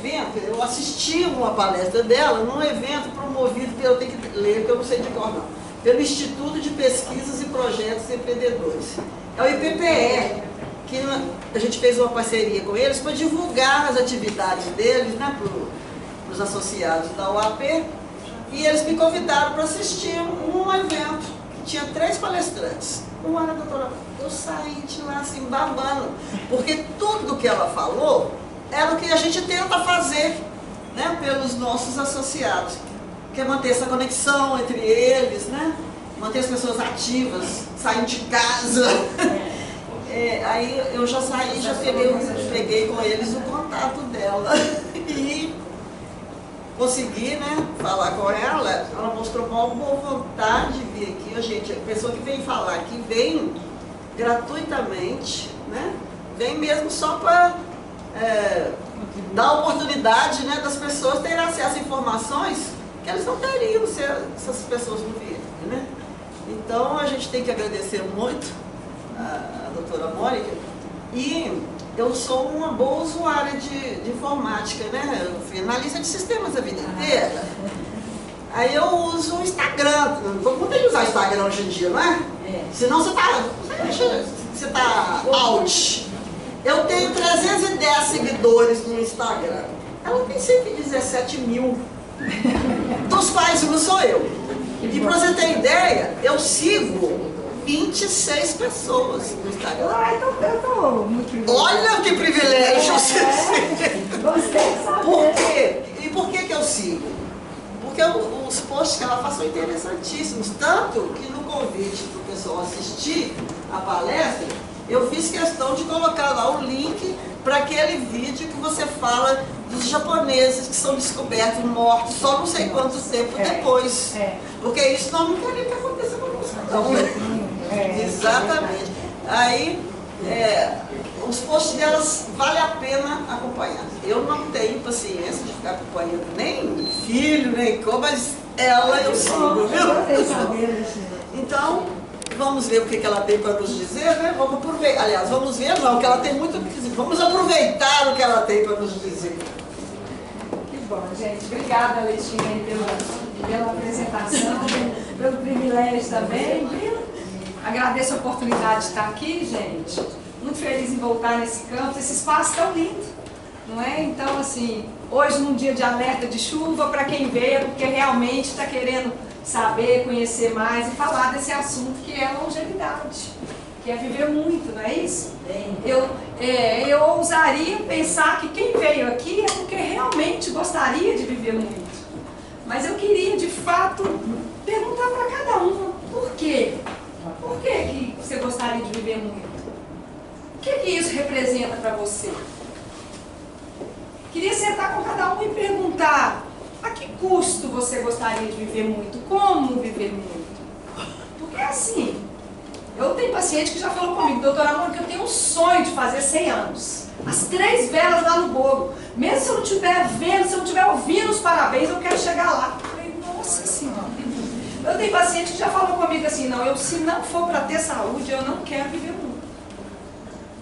evento, eu assisti uma palestra dela num evento promovido pelo, eu tenho que ler, que eu não sei de cor não, pelo Instituto de Pesquisas e Projetos Empreendedores. É o IPPE, que a gente fez uma parceria com eles para divulgar as atividades deles, né, para os associados da UAP, e eles me convidaram para assistir um evento que tinha 3 palestrantes. Uma era a doutora, eu saí de lá assim, babando, porque tudo que ela falou era o que a gente tenta fazer, né, pelos nossos associados, que é manter essa conexão entre eles, né, manter as pessoas ativas, saindo de casa. Aí eu já saí, já peguei com eles o contato dela e consegui, né, falar com ela. Ela mostrou uma boa vontade de vir aqui. Gente, a pessoa que vem falar aqui vem gratuitamente, né, vem mesmo só para dar a oportunidade, né, das pessoas terem acesso a informações que eles não teriam se essas pessoas não vierem, né? Então a gente tem que agradecer muito a doutora Mônica, e eu sou uma boa usuária de informática, né? Eu fui analista de sistemas a vida inteira. Aí eu uso o Instagram, não tem que usar o Instagram hoje em dia, não é? Senão você tá out. Eu tenho 310 seguidores no Instagram. Ela tem 117 mil. Dos quais não sou eu. E para você ter ideia, eu sigo 26 pessoas no Instagram. Ah, então eu tô muito privilegiada. Olha que privilégio! Gostei de saber. Por quê? E por que eu sigo? Porque os posts que ela faz são interessantíssimos. Tanto que no convite para o pessoal assistir a palestra, eu fiz questão de colocar lá o link para aquele vídeo que você fala dos japoneses que são descobertos, mortos, só não sei quanto tempo depois. Porque isso nós não queremos que aconteça conosco, não. Exatamente. Aí, os posts delas vale a pena acompanhar. Eu não tenho paciência de ficar acompanhando nem filho, nem como, mas ela eu sigo, viu? Então, vamos ver o que ela tem para nos dizer, né? Vamos aproveitar. Aliás, vamos ver não, que ela tem muito o que dizer. Vamos aproveitar o que ela tem para nos dizer. Que bom, gente. Obrigada, Letícia, pela apresentação, pelo privilégio também, viu? Agradeço a oportunidade de estar aqui, gente. Muito feliz em voltar nesse campus, esse espaço tão lindo, não é? Então, assim, hoje num dia de alerta de chuva, para quem veio, é porque realmente está querendo saber, conhecer mais e falar desse assunto que é a longevidade, que é viver muito, não é isso? Eu ousaria pensar que quem veio aqui é porque realmente gostaria de viver muito. Mas eu queria, de fato, perguntar para cada uma, por quê? Por que você gostaria de viver muito? O que isso representa para você? Queria sentar com cada um e perguntar, a que custo você gostaria de viver muito? Como viver muito? Porque assim, eu tenho paciente que já falou comigo, doutora Mônica, eu tenho um sonho de fazer 100 anos. As 3 velas lá no bolo. Mesmo se eu não estiver vendo, se eu não estiver ouvindo os parabéns, eu quero chegar lá. Eu falei, nossa senhora. Eu tenho paciente que já falou comigo assim, não, se não for para ter saúde, eu não quero viver muito.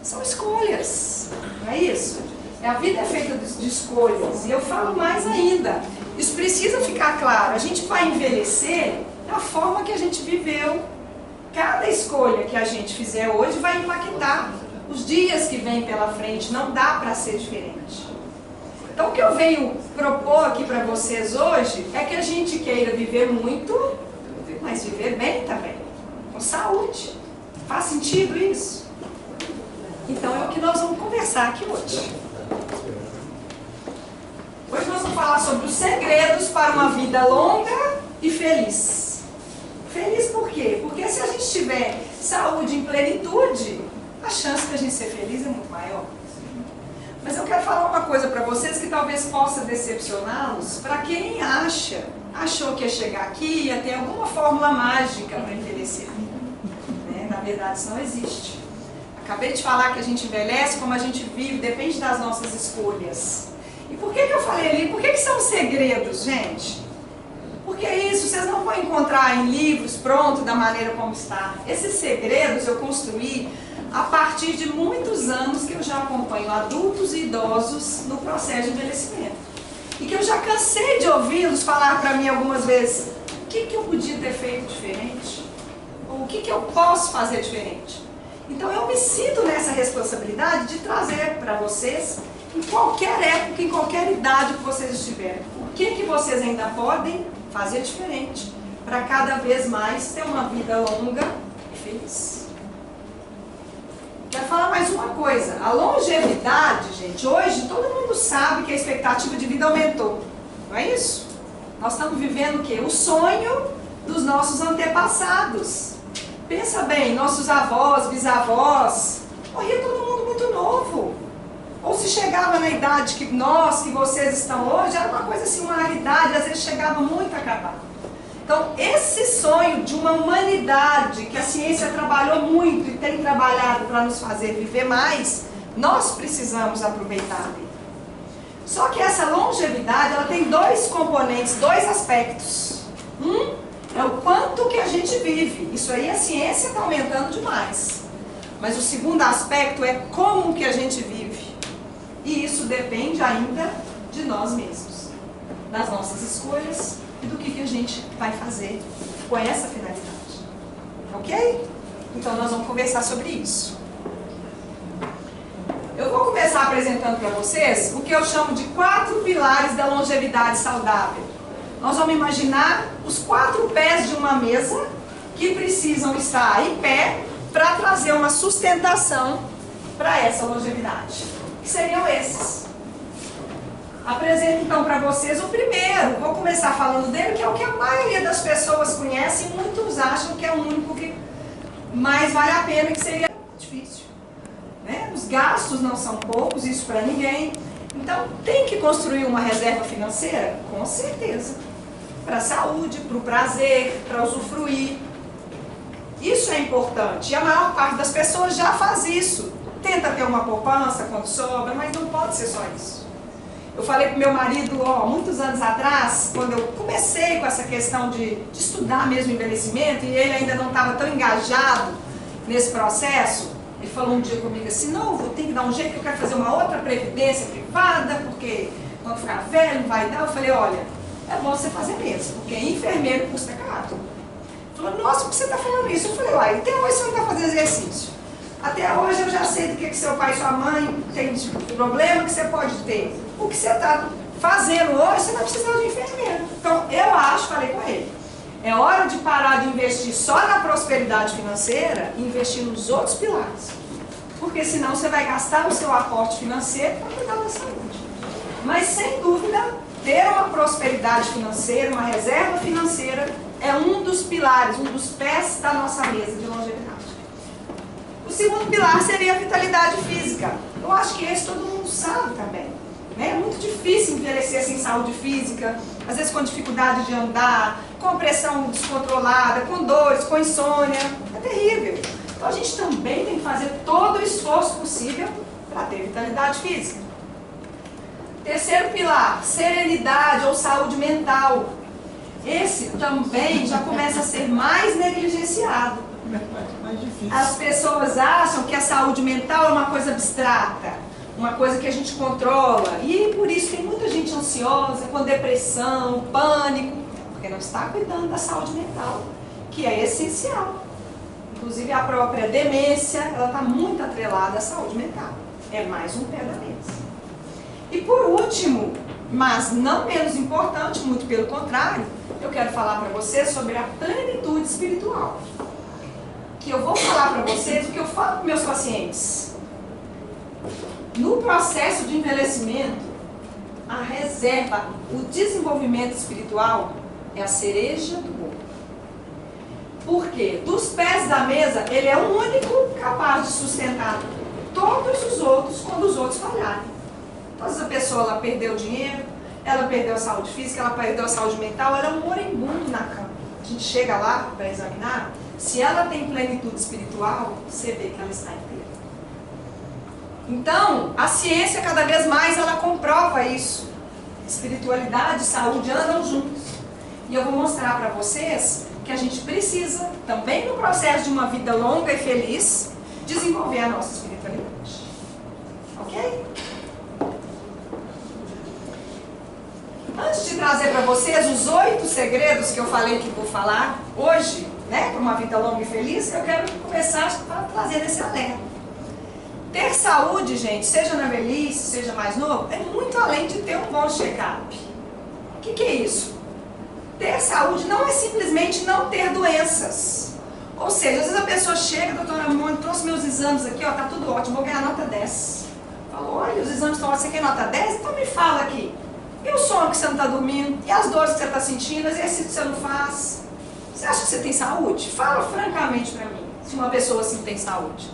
São escolhas, não é isso? A vida é feita de escolhas. E eu falo mais ainda. Isso precisa ficar claro. A gente vai envelhecer da forma que a gente viveu. Cada escolha que a gente fizer hoje vai impactar os dias que vêm pela frente. Não dá para ser diferente. Então o que eu venho propor aqui para vocês hoje é que a gente queira viver muito, mas viver bem também. Com saúde. Faz sentido isso? Então é o que nós vamos conversar aqui hoje. Hoje nós vamos falar sobre os segredos para uma vida longa e feliz. Feliz por quê? Porque se a gente tiver saúde em plenitude, a chance de a gente ser feliz é muito maior. Mas eu quero falar uma coisa para vocês que talvez possa decepcioná-los. Para quem achou que ia chegar aqui e ia ter alguma fórmula mágica para envelhecer. Na verdade, isso não existe. Acabei de falar que a gente envelhece como a gente vive, depende das nossas escolhas. E por que eu falei ali? Por que são segredos, gente? Porque isso vocês não vão encontrar em livros pronto da maneira como está. Esses segredos eu construí a partir de muitos anos que eu já acompanho adultos e idosos no processo de envelhecimento. E que eu já cansei de ouvi-los falar para mim algumas vezes: o que eu podia ter feito diferente? Ou o que eu posso fazer diferente? Então eu me sinto nessa responsabilidade de trazer para vocês, em qualquer época, em qualquer idade que vocês estiverem, o que vocês ainda podem fazer diferente para cada vez mais ter uma vida longa e feliz. Quero falar mais uma coisa. A longevidade, gente, hoje todo mundo sabe que a expectativa de vida aumentou. Não é isso? Nós estamos vivendo o quê? O sonho dos nossos antepassados. Pensa bem, nossos avós, bisavós, morria todo mundo muito novo. Ou se chegava na idade que vocês estão hoje, era uma coisa assim, uma raridade, às vezes chegava muito a acabar. Então, esse sonho de uma humanidade que a ciência trabalhou muito e tem trabalhado para nos fazer viver mais, nós precisamos aproveitar dele. Só que essa longevidade, ela tem dois componentes, dois aspectos. É o quanto que a gente vive. Isso aí a ciência está aumentando demais. Mas o segundo aspecto é como que a gente vive. E isso depende ainda de nós mesmos, das nossas escolhas e do que a gente vai fazer com essa finalidade. Ok? Então nós vamos conversar sobre isso. Eu vou começar apresentando para vocês o que eu chamo de 4 pilares da longevidade saudável. Nós vamos imaginar os 4 pés de uma mesa que precisam estar em pé para trazer uma sustentação para essa longevidade. Que seriam esses. Apresento então para vocês o primeiro. Vou começar falando dele, que é o que a maioria das pessoas conhece e muitos acham que é o único que mais vale a pena, que seria difícil. Né? Os gastos não são poucos, isso para ninguém. Então, tem que construir uma reserva financeira? Com certeza. Para a saúde, para o prazer, para usufruir. Isso é importante. E a maior parte das pessoas já faz isso. Tenta ter uma poupança quando sobra, mas não pode ser só isso. Eu falei para meu marido, muitos anos atrás, quando eu comecei com essa questão de estudar mesmo envelhecimento, e ele ainda não estava tão engajado nesse processo, ele falou um dia comigo assim: não, vou ter que dar um jeito, que eu quero fazer uma outra previdência privada, porque quando ficar velho não vai dar. Eu falei: olha, é bom você fazer mesmo, porque enfermeiro custa caro. Ele falou: nossa, por que você está falando isso? Eu falei: uai, até hoje você não está fazendo exercício. Até hoje eu já sei do que seu pai e sua mãe tem de problema que você pode ter. O que você está fazendo hoje, você vai precisar de enfermeiro. Então, eu acho, falei com ele, é hora de parar de investir só na prosperidade financeira e investir nos outros pilares. Porque senão você vai gastar o seu aporte financeiro para cuidar da saúde. Mas, sem dúvida, ter uma prosperidade financeira, uma reserva financeira, é um dos pilares, um dos pés da nossa mesa de longevidade. O segundo pilar seria a vitalidade física. Eu acho que esse todo mundo sabe também. É muito difícil envelhecer sem saúde física, às vezes com dificuldade de andar, com pressão descontrolada, com dores, com insônia. É terrível. Então a gente também tem que fazer todo o esforço possível para ter vitalidade física. Terceiro pilar, serenidade ou saúde mental. Esse também já começa a ser mais negligenciado. Mais difícil. As pessoas acham que a saúde mental é uma coisa abstrata, uma coisa que a gente controla, e por isso tem muita gente ansiosa, com depressão, pânico, porque não está cuidando da saúde mental, que é essencial. Inclusive a própria demência, ela está muito atrelada à saúde mental. É mais um pé da mesa. E por último, mas não menos importante, muito pelo contrário, eu quero falar para vocês sobre a plenitude espiritual. Que eu vou falar para vocês o que eu falo para meus pacientes. No processo de envelhecimento, a reserva, o desenvolvimento espiritual é a cereja do bolo. Por quê? Dos pés da mesa, ele é o único capaz de sustentar todos os outros quando os outros falharem. Então, essa pessoa, ela perdeu dinheiro, ela perdeu a saúde física, ela perdeu a saúde mental, ela é um moribundo na cama. A gente chega lá para examinar, se ela tem plenitude espiritual, você vê que ela está inteira. Então, a ciência cada vez mais ela comprova isso. Espiritualidade e saúde andam juntos. E eu vou mostrar para vocês que a gente precisa, também no processo de uma vida longa e feliz, desenvolver a nossa espiritualidade. Ok? Antes de trazer para vocês os 8 segredos que eu falei que vou falar hoje, né, para uma vida longa e feliz, eu quero começar trazendo esse alerta. Ter saúde, gente, seja na velhice, seja mais novo, é muito além de ter um bom check-up. O que é isso? Ter saúde não é simplesmente não ter doenças. Ou seja, às vezes a pessoa chega, doutora Mônica, trouxe meus exames aqui, ó, tá tudo ótimo, vou ganhar nota 10. Falou, olha, os exames estão, você quer nota 10? Então me fala aqui. E o sono que você não está dormindo? E as dores que você está sentindo? O exercício que você não faz? Você acha que você tem saúde? Fala francamente para mim, se uma pessoa assim tem saúde.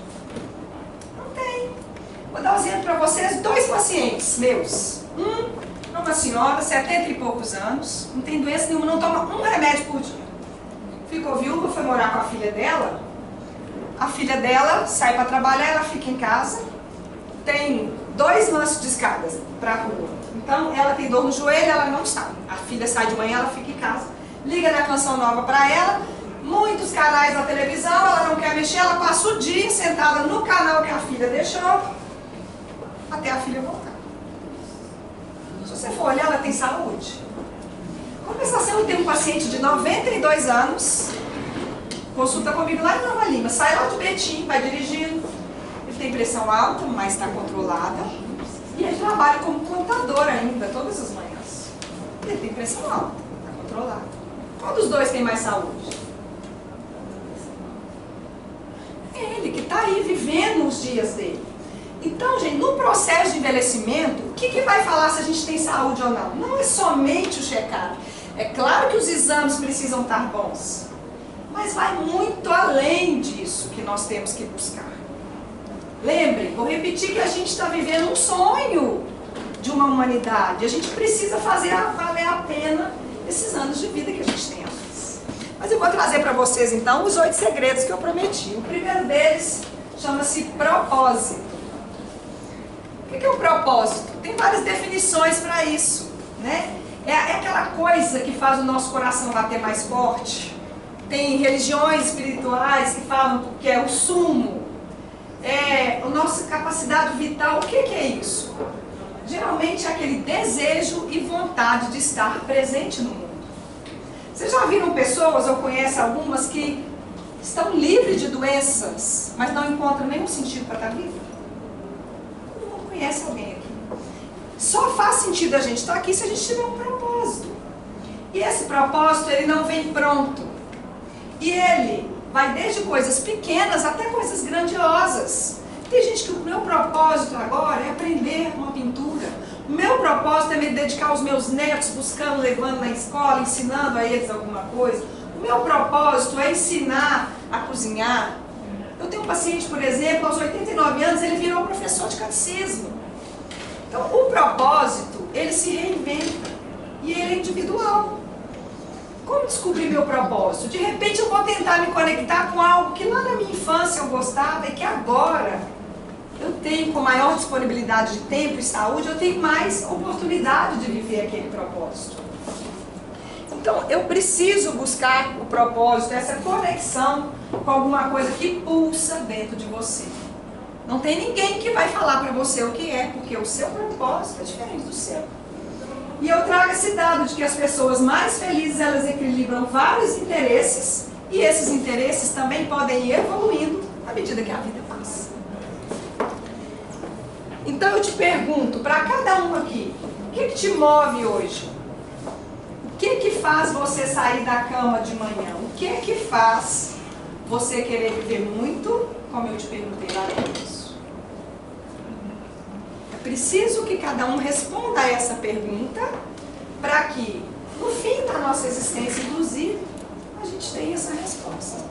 Não tem. Vou dar um exemplo para vocês, 2 pacientes meus. Uma senhora, 70 e poucos anos, não tem doença nenhuma, não toma um remédio por dia. Ficou viúva, foi morar com a filha dela. A filha dela sai para trabalhar, ela fica em casa. Tem 2 lances de escadas para a rua. Então, ela tem dor no joelho, ela não sai. A filha sai de manhã, ela fica em casa. Liga na Canção Nova para ela. Muitos canais na televisão, ela não quer mexer. Ela passa o dia sentada no canal que a filha deixou, até a filha voltar. Se você for olhar, ela tem saúde. Compensação, eu tenho um paciente de 92 anos, consulta comigo lá em Nova Lima. Sai lá de Betim, vai dirigindo. Ele tem pressão alta, mas está controlada. E ele trabalha como contador ainda, todas as manhãs. Ele tem pressão alta, está controlado. Qual dos 2 tem mais saúde? É ele que está aí vivendo os dias dele. Então, gente, no processo de envelhecimento, o que vai falar se a gente tem saúde ou não? Não é somente o check-up. É claro que os exames precisam estar bons, mas vai muito além disso que nós temos que buscar. Lembrem, vou repetir que a gente está vivendo um sonho de uma humanidade. A gente precisa fazer valer a pena esses anos de vida que a gente tem a mais. Mas eu vou trazer para vocês, então, os 8 segredos que eu prometi. O primeiro deles chama-se propósito. O que é o propósito? Tem várias definições para isso, né? É aquela coisa que faz o nosso coração bater mais forte. Tem religiões espirituais que falam que é o sumo. A nossa capacidade vital, o que é isso? Geralmente é aquele desejo e vontade de estar presente no mundo. Vocês já viram pessoas, ou conhecem algumas, que estão livres de doenças, mas não encontram nenhum sentido para estar viva? Todo mundo conhece alguém aqui. Só faz sentido a gente estar aqui se a gente tiver um propósito. E esse propósito, ele não vem pronto. E ele vai desde coisas pequenas até coisas grandiosas. Tem gente que o meu propósito agora é aprender uma pintura. O meu propósito é me dedicar aos meus netos, buscando, levando na escola, ensinando a eles alguma coisa. O meu propósito é ensinar a cozinhar. Eu tenho um paciente, por exemplo, aos 89 anos, ele virou professor de catecismo. Então, o propósito, ele se reinventa. E ele é individual. Como descobrir meu propósito? De repente eu vou tentar me conectar com algo que lá na minha infância eu gostava e que agora eu tenho com maior disponibilidade de tempo e saúde, eu tenho mais oportunidade de viver aquele propósito. Então eu preciso buscar o propósito, essa conexão com alguma coisa que pulsa dentro de você. Não tem ninguém que vai falar para você o que é, porque o seu propósito é diferente do seu. E eu trago esse dado de que as pessoas mais felizes, elas equilibram vários interesses, e esses interesses também podem ir evoluindo à medida que a vida passa. Então eu te pergunto, para cada um aqui, o que te move hoje? O que faz você sair da cama de manhã? O que faz você querer viver muito, como eu te perguntei lá no início? Preciso que cada um responda a essa pergunta para que, no fim da nossa existência, inclusive, a gente tenha essa resposta.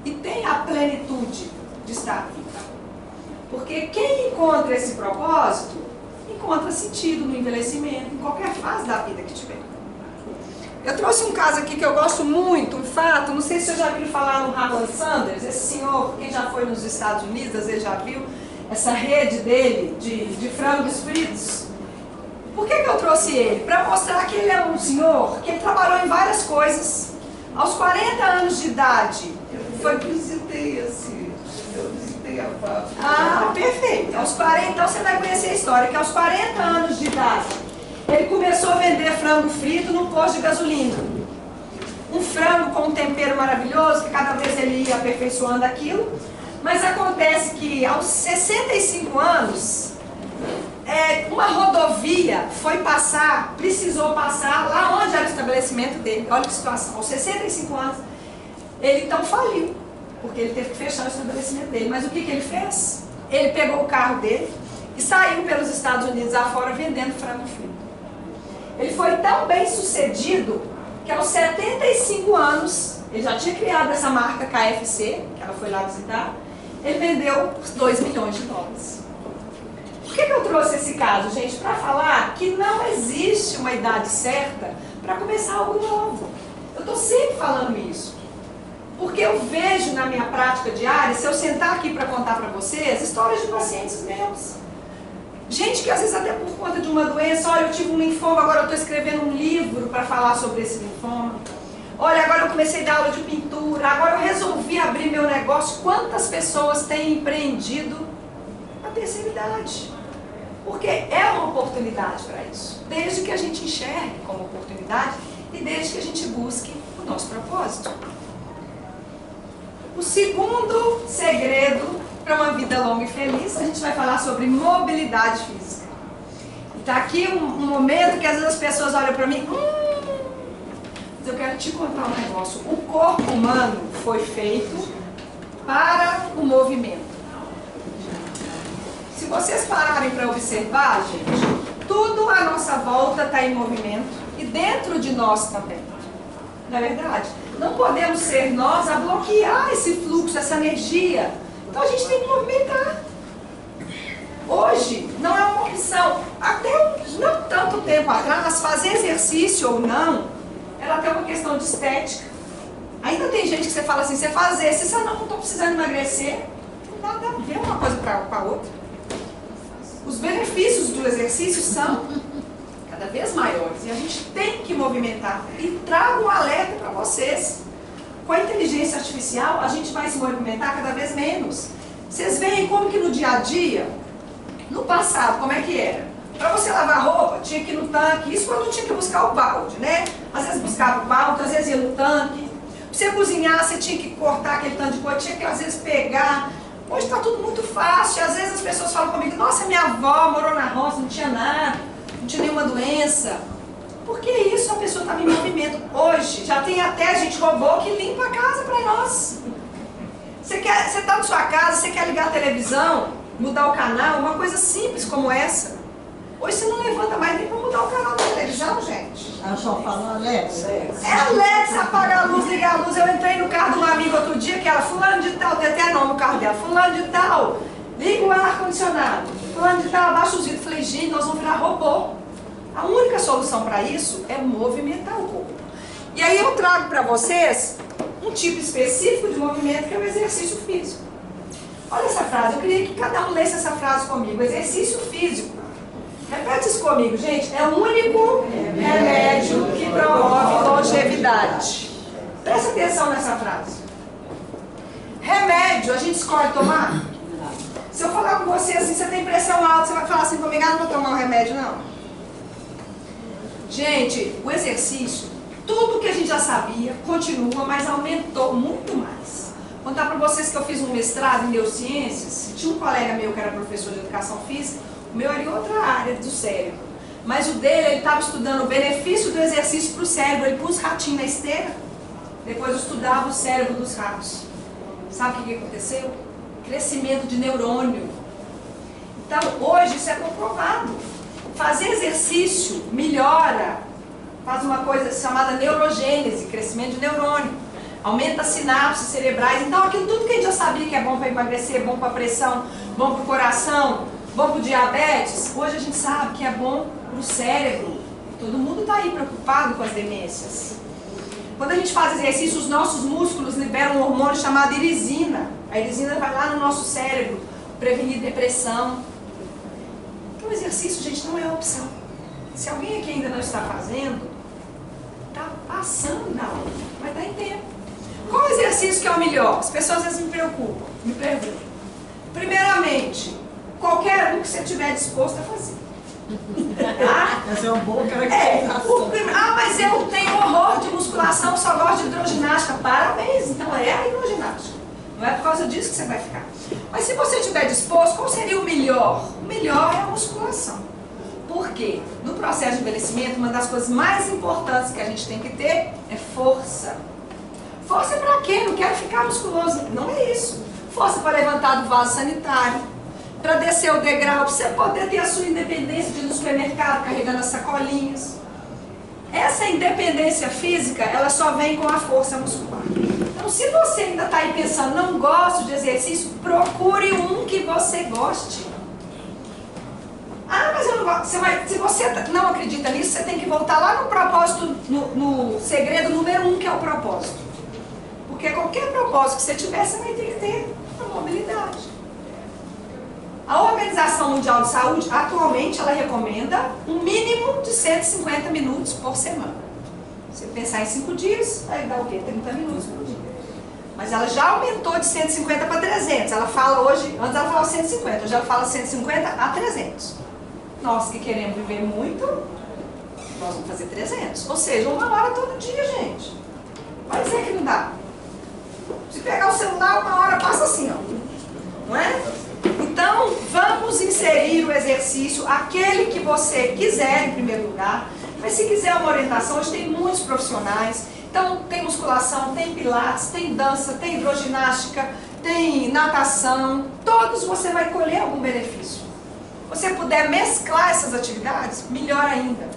E tenha a plenitude de estar viva. Porque quem encontra esse propósito, encontra sentido no envelhecimento, em qualquer fase da vida que tiver. Eu trouxe um caso aqui que eu gosto muito, um fato, não sei se você já viu falar no Harlan Sanders, esse senhor, quem já foi nos Estados Unidos, às vezes já viu, essa rede dele de frangos fritos. Por que que eu trouxe ele? Para mostrar que ele é um senhor que ele trabalhou em várias coisas. Aos 40 anos de idade, Eu visitei a fábrica. Ah, perfeito. Aos 40, então você vai conhecer a história, que aos 40 anos de idade, ele começou a vender frango frito num posto de gasolina. Um frango com um tempero maravilhoso, que cada vez ele ia aperfeiçoando aquilo. Mas acontece que aos 65 anos, uma rodovia precisou passar lá onde era o estabelecimento dele. Olha que situação. Aos 65 anos, ele então faliu, porque ele teve que fechar o estabelecimento dele. Mas o que ele fez? Ele pegou o carro dele e saiu pelos Estados Unidos afora vendendo frango frito. Ele foi tão bem sucedido que aos 75 anos, ele já tinha criado essa marca KFC, que ela foi lá visitar, ele vendeu por 2 milhões de dólares. Por que eu trouxe esse caso, gente? Para falar que não existe uma idade certa para começar algo novo. Eu estou sempre falando isso. Porque eu vejo na minha prática diária, se eu sentar aqui para contar para vocês, histórias de pacientes meus. Gente que às vezes até por conta de uma doença, olha, eu tive um linfoma, agora eu estou escrevendo um livro para falar sobre esse linfoma. Olha, agora eu comecei a dar aula de pintura, agora eu resolvi abrir meu negócio. Quantas pessoas têm empreendido na terceira idade? Porque é uma oportunidade para isso. Desde que a gente enxergue como oportunidade e desde que a gente busque o nosso propósito. O segundo segredo para uma vida longa e feliz, a gente vai falar sobre mobilidade física. Está aqui um momento que às vezes as pessoas olham para mim, mas eu quero te contar um negócio. O corpo humano foi feito para o movimento. Se vocês pararem para observar, gente, tudo à nossa volta está em movimento e dentro de nós também. Não é verdade? Não podemos ser nós a bloquear esse fluxo, essa energia. Então a gente tem que movimentar. Hoje não é uma opção. Até não tanto tempo atrás, fazer exercício ou não, era até uma questão de estética. Ainda tem gente que você fala assim, você faz exercício, não estou precisando emagrecer. Não dá nada a ver uma coisa com a outra. Os benefícios do exercício são cada vez maiores e a gente tem que movimentar. E trago um alerta para vocês. Com a inteligência artificial, a gente vai se movimentar cada vez menos. Vocês veem como que no dia a dia, no passado, como é que era? Para você lavar roupa, tinha que ir no tanque, isso quando tinha que buscar o balde, né? Às vezes buscava o balde, às vezes ia no tanque. Para você cozinhar, você tinha que cortar aquele tanto de coisa, tinha que às vezes pegar. Hoje está tudo muito fácil, às vezes as pessoas falam comigo, nossa, minha avó morou na roça, não tinha nada, não tinha nenhuma doença. Por que isso? A pessoa está em movimento. Hoje, já tem até gente robô que limpa a casa para nós. Você está na sua casa, você quer ligar a televisão, mudar o canal, uma coisa simples como essa. Hoje você não levanta mais nem para mudar o canal da televisão, gente. Ela só fala Alexa. É Alexa, apaga a luz, liga a luz. Eu entrei no carro de uma amiga outro dia, que era fulano de tal, tem até nome no carro dela, fulano de tal, liga o ar-condicionado, fulano de tal, abaixa os vidros. Falei, gente, nós vamos virar robô. A única solução para isso é movimentar o corpo. E aí eu trago para vocês um tipo específico de movimento que é o exercício físico. Olha essa frase, eu queria que cada um lesse essa frase comigo. Exercício físico. Repete isso comigo, gente. É o único remédio que promove longevidade. Presta atenção nessa frase. Remédio, a gente escolhe tomar? Se eu falar com você assim, você tem pressão alta, você vai falar assim comigo, ah, não vou tomar um remédio, não. Gente, o exercício, tudo que a gente já sabia, continua, mas aumentou muito mais. Vou contar para vocês que eu fiz um mestrado em neurociências, tinha um colega meu que era professor de educação física, o meu era em outra área do cérebro, mas o dele, ele estava estudando o benefício do exercício para o cérebro, ele pôs os ratinhos na esteira, depois estudava o cérebro dos ratos. Sabe o que aconteceu? Crescimento de neurônio. Então, hoje isso é comprovado. Fazer exercício melhora, faz uma coisa chamada neurogênese, crescimento de neurônio, aumenta as sinapses cerebrais. Então aquilo tudo que a gente já sabia que é bom para emagrecer, bom para a pressão, bom para o coração, bom para o diabetes, hoje a gente sabe que é bom para o cérebro. Todo mundo está aí preocupado com as demências. Quando a gente faz exercício, os nossos músculos liberam um hormônio chamado irisina. A irisina vai lá no nosso cérebro, prevenir depressão. O exercício, gente, não é opção. Se alguém aqui ainda não está fazendo, está passando na hora, mas está em tempo. Qual exercício que é o melhor? As pessoas às vezes me preocupam, me perguntam. Primeiramente, qualquer um que você estiver disposto a fazer. Tá? Essa é uma boa caracterização. Mas eu tenho horror de musculação, só gosto de hidroginástica. Parabéns, então é a hidroginástica. Não é por causa disso que você vai ficar. Mas se você estiver disposto, qual seria o melhor? O melhor é a musculação. Por quê? No processo de envelhecimento, uma das coisas mais importantes que a gente tem que ter é força. Força para quê? Não quero ficar musculoso. Não é isso. Força para levantar do vaso sanitário, para descer o degrau, para você poder ter a sua independência de ir no supermercado carregando as sacolinhas. Essa independência física, ela só vem com a força muscular. Então, se você ainda está aí pensando, não gosto de exercício, procure um que você goste. Mas eu não gosto. Se você não acredita nisso, você tem que voltar lá no propósito, no segredo número 1, que é o propósito. Porque qualquer propósito que você tiver, você vai ter que ter a mobilidade. A Organização Mundial de Saúde, atualmente, ela recomenda um mínimo de 150 minutos por semana. Se você pensar em 5 dias, vai dar o quê? 30 minutos por dia. Mas ela já aumentou de 150 para 300. Ela fala hoje, antes ela falava 150, hoje ela fala 150 a 300. Nós que queremos viver muito, nós vamos fazer 300. Ou seja, 1 hora todo dia, gente. Vai dizer que não dá. Se pegar o celular, 1 hora passa assim, ó. Não é? Então, vamos inserir o exercício, aquele que você quiser em primeiro lugar. Mas se quiser uma orientação, hoje tem muitos profissionais. Então, tem musculação, tem pilates, tem dança, tem hidroginástica, tem natação. Todos você vai colher algum benefício. Se você puder mesclar essas atividades, melhor ainda.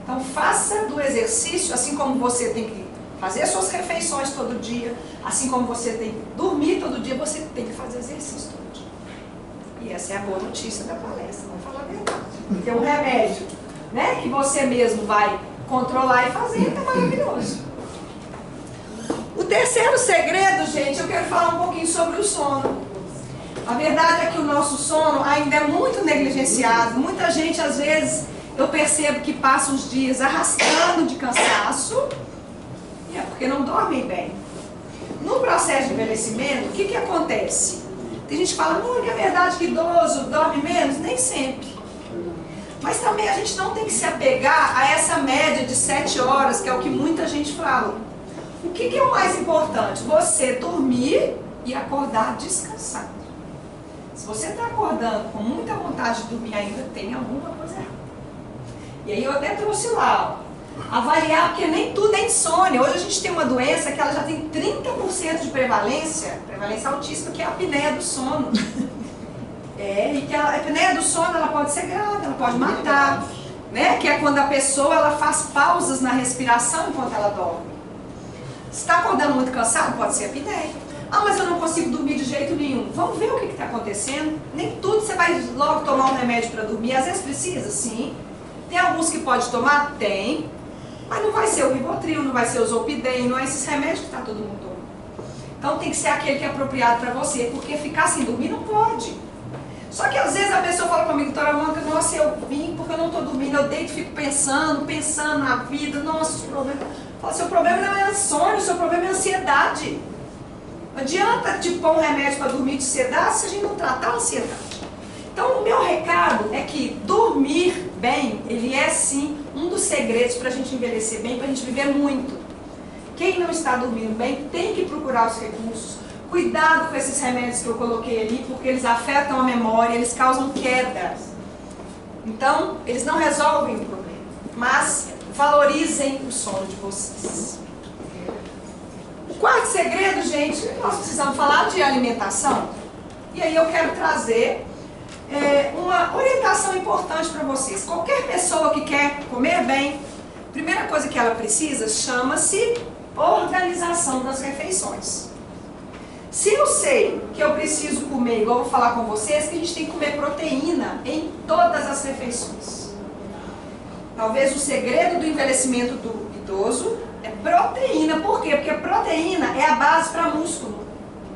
Então, faça do exercício, assim como você tem que fazer suas refeições todo dia, assim como você tem que dormir todo dia, você tem que fazer exercício todo dia. E essa é a boa notícia da palestra, vamos falar a verdade. Tem um remédio, né, que você mesmo vai controlar e fazer, é maravilhoso. O terceiro segredo, gente, eu quero falar um pouquinho sobre o sono. A verdade é que o nosso sono ainda é muito negligenciado. Muita gente, às vezes, eu percebo que passa uns dias arrastando de cansaço, e é porque não dormem bem. No processo de envelhecimento, o que acontece? Tem gente que fala, não, é verdade que idoso dorme menos? Nem sempre. Mas também a gente não tem que se apegar a essa média de 7 horas, que é o que muita gente fala. O que é o mais importante? Você dormir e acordar descansado. Se você está acordando com muita vontade de dormir ainda, tem alguma coisa errada. E aí eu até trouxe lá, ó, avaliar, porque nem tudo é insônia. Hoje a gente tem uma doença que ela já tem 30% de prevalência altíssima, que é a apneia do sono. E que a apneia do sono, ela pode ser grave, ela pode matar, né? Que é quando a pessoa ela faz pausas na respiração enquanto ela dorme. Se está acordando muito cansado, pode ser apneia. Mas eu não consigo dormir de jeito nenhum. Vamos ver o que está acontecendo. Nem tudo você vai logo tomar um remédio para dormir. Às vezes precisa, sim. Tem alguns que pode tomar? Tem. Mas não vai ser o Rivotril, não vai ser o Zolpidem, não é esses remédios que está todo mundo tomando. Então tem que ser aquele que é apropriado para você, porque ficar sem dormir não pode. Só que às vezes a pessoa fala comigo, doutora Mônica, nossa, eu vim porque eu não estou dormindo, eu deito e fico pensando na vida, nossa, o problema... Fala, seu problema não é insônia, o seu problema é ansiedade. Não adianta te pôr um remédio para dormir de ansiedade se a gente não tratar a ansiedade. Então o meu recado é que dormir bem, ele é sim um dos segredos para a gente envelhecer bem, para a gente viver muito. Quem não está dormindo bem tem que procurar os recursos. Cuidado com esses remédios que eu coloquei ali, porque eles afetam a memória, eles causam quedas. Então, eles não resolvem o problema, mas valorizem o sono de vocês. O quarto segredo, gente, nós precisamos falar de alimentação. E aí eu quero trazer uma orientação importante para vocês. Qualquer pessoa que quer comer bem, a primeira coisa que ela precisa chama-se organização das refeições. Se eu sei que eu preciso comer, igual eu vou falar com vocês, que a gente tem que comer proteína em todas as refeições. Talvez o segredo do envelhecimento do idoso é proteína. Por quê? Porque proteína é a base para músculo.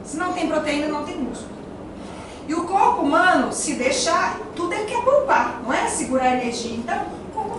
Se não tem proteína, não tem músculo. E o corpo humano, se deixar, tudo ele quer poupar, não é? Segurar energia. Então, o corpo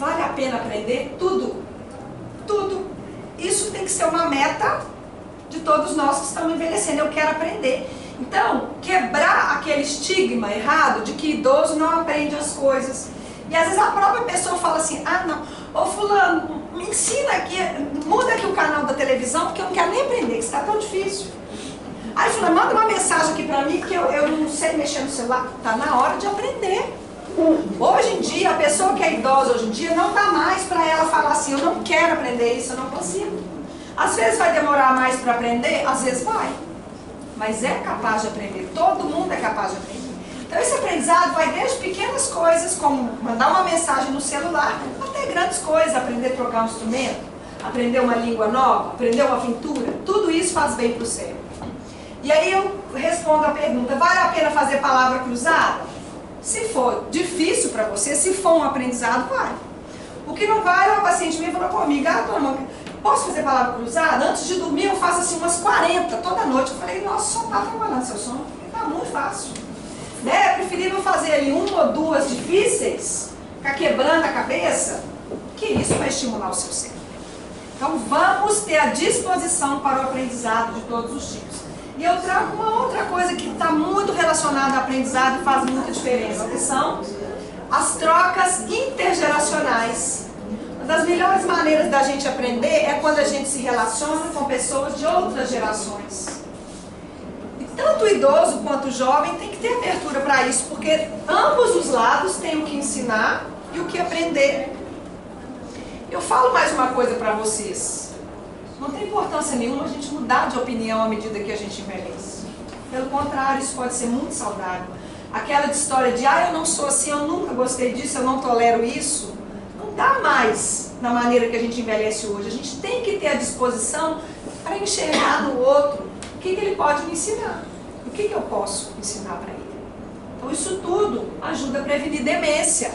vale a pena aprender tudo. Tudo. Isso tem que ser uma meta de todos nós que estamos envelhecendo. Eu quero aprender. Então, quebrar aquele estigma errado de que idoso não aprende as coisas. E às vezes a própria pessoa fala assim, ah não, ô fulano, me ensina aqui, muda aqui o canal da televisão, porque eu não quero nem aprender, que está tão difícil. Aí fulano, manda uma mensagem aqui pra mim, que eu não sei mexer no celular. Está na hora de aprender. Hoje em dia, a pessoa que é idosa hoje em dia, não dá mais para ela falar assim, eu não quero aprender isso, eu não consigo. Às vezes vai demorar mais para aprender, às vezes vai. Mas é capaz de aprender, todo mundo é capaz de aprender. Então esse aprendizado vai desde pequenas coisas, como mandar uma mensagem no celular, até grandes coisas, aprender a trocar um instrumento, aprender uma língua nova, aprender uma pintura, tudo isso faz bem para o cérebro. E aí eu respondo a pergunta, vale a pena fazer palavra cruzada? Se for difícil para você, se for um aprendizado, vai. O que não vai, uma paciente minha falou comigo, ah, dona, posso fazer palavra cruzada? Antes de dormir eu faço assim umas 40, toda noite. Eu falei, nossa, só está trabalhando seu sono, está muito fácil. Né? É preferível fazer ali uma ou duas difíceis, ficar quebrando a cabeça, que isso vai estimular o seu cérebro. Então vamos ter a disposição para o aprendizado de todos os tipos. E eu trago uma outra coisa que está muito relacionada ao aprendizado e faz muita diferença, que são as trocas intergeracionais. Uma das melhores maneiras da gente aprender é quando a gente se relaciona com pessoas de outras gerações. E tanto o idoso quanto o jovem tem que ter abertura para isso, porque ambos os lados têm o que ensinar e o que aprender. Eu falo mais uma coisa para vocês. Não tem importância nenhuma a gente mudar de opinião à medida que a gente envelhece. Pelo contrário, isso pode ser muito saudável. Aquela história de, ah, eu não sou assim, eu nunca gostei disso, eu não tolero isso, não dá mais na maneira que a gente envelhece hoje. A gente tem que ter a disposição para enxergar no outro o que ele pode me ensinar, o que eu posso ensinar para ele. Então isso tudo ajuda a prevenir demência.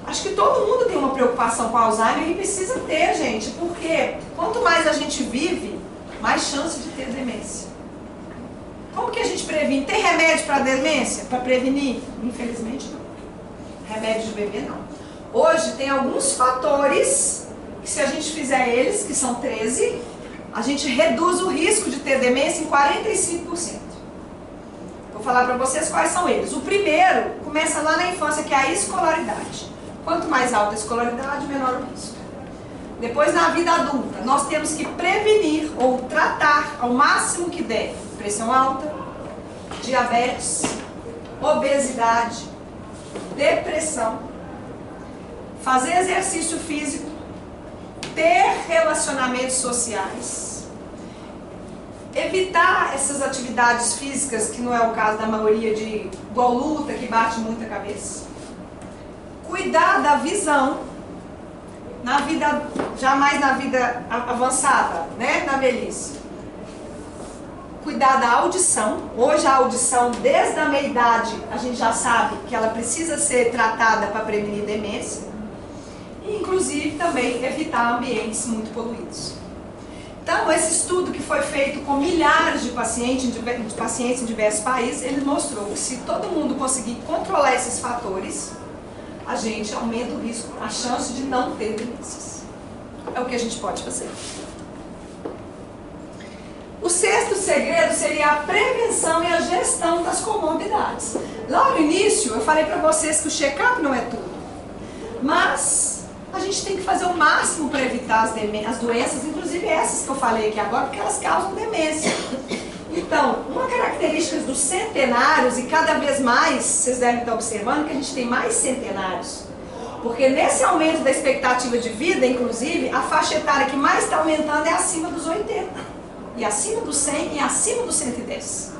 Acho que todo mundo tem uma preocupação com Alzheimer e precisa ter, gente, porque quanto mais a gente vive, mais chance de ter demência. Como que a gente previne? Tem remédio para demência? Para prevenir? Infelizmente não. Remédio de bebê não. Hoje tem alguns fatores que se a gente fizer eles, que são 13, a gente reduz o risco de ter demência em 45%. Vou falar para vocês quais são eles. O primeiro começa lá na infância, que é a escolaridade. Quanto mais alta a escolaridade, menor o risco. Depois, na vida adulta, nós temos que prevenir ou tratar ao máximo que der pressão alta, diabetes, obesidade, depressão, fazer exercício físico, ter relacionamentos sociais, evitar essas atividades físicas, que não é o caso da maioria, de igual luta, que bate muita cabeça. Cuidar da visão, na vida, jamais na vida avançada, né, na velhice. Cuidar da audição. Hoje a audição, desde a meia-idade, a gente já sabe que ela precisa ser tratada para prevenir demência. E, inclusive, também evitar ambientes muito poluídos. Então, esse estudo que foi feito com milhares de pacientes em diversos países, ele mostrou que se todo mundo conseguir controlar esses fatores, a gente aumenta o risco, a chance de não ter demências. É o que a gente pode fazer. O sexto segredo seria a prevenção e a gestão das comorbidades. Lá no início, eu falei para vocês que o check-up não é tudo. Mas a gente tem que fazer o máximo para evitar as doenças, inclusive essas que eu falei aqui agora, porque elas causam demência. Então, uma característica dos centenários, e cada vez mais, vocês devem estar observando que a gente tem mais centenários. Porque nesse aumento da expectativa de vida, inclusive, a faixa etária que mais está aumentando é acima dos 80. E acima dos 100 e acima dos 110.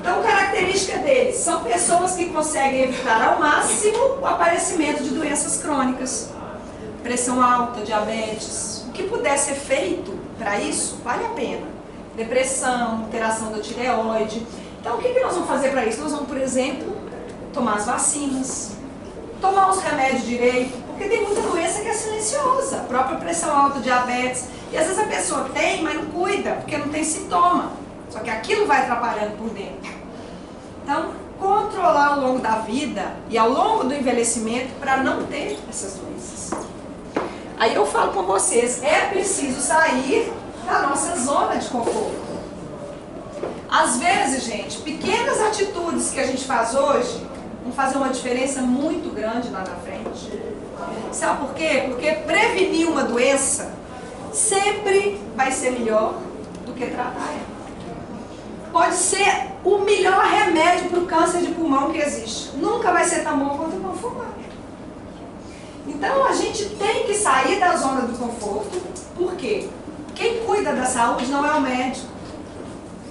Então, característica deles, são pessoas que conseguem evitar ao máximo o aparecimento de doenças crônicas. Pressão alta, diabetes, o que puder ser feito para isso, vale a pena. Depressão, alteração da tireoide. Então, o que nós vamos fazer para isso? Nós vamos, por exemplo, tomar as vacinas, tomar os remédios direito, porque tem muita doença que é silenciosa, a própria pressão alta, diabetes, e às vezes a pessoa tem, mas não cuida, porque não tem sintoma, só que aquilo vai atrapalhando por dentro. Então, controlar ao longo da vida e ao longo do envelhecimento para não ter essas doenças. Aí eu falo com vocês, é preciso sair da nossa zona de conforto. Às vezes, gente, pequenas atitudes que a gente faz hoje vão fazer uma diferença muito grande lá na frente. Sabe por quê? Porque prevenir uma doença sempre vai ser melhor do que tratar ela. Pode ser o melhor remédio para o câncer de pulmão que existe. Nunca vai ser tão bom quanto não fumar. Então a gente tem que sair da zona do conforto. Por quê? Quem cuida da saúde não é o médico.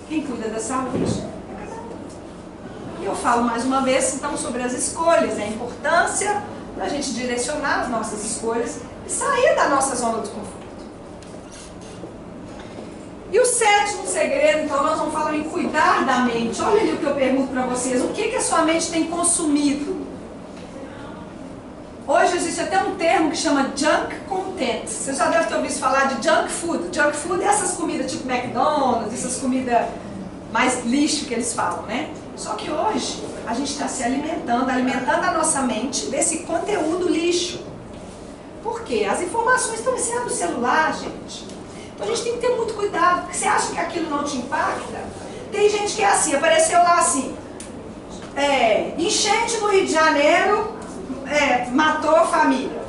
Quem cuida da saúde é cada um. E eu falo mais uma vez então sobre as escolhas, a importância da gente direcionar as nossas escolhas e sair da nossa zona do conforto. E o sétimo segredo, então, nós vamos falar em cuidar da mente. Olha ali o que eu pergunto para vocês. O que a sua mente tem consumido? Hoje existe até um termo que chama junk content. Você já deve ter ouvido falar de junk food. Junk food é essas comidas tipo McDonald's, essas comidas mais lixo que eles falam, né? Só que hoje a gente está se alimentando a nossa mente desse conteúdo lixo. Por quê? As informações estão sendo no celular, gente. Então a gente tem que ter muito cuidado, porque você acha que aquilo não te impacta? Tem gente que é assim, apareceu lá assim, enchente no Rio de Janeiro, matou a família.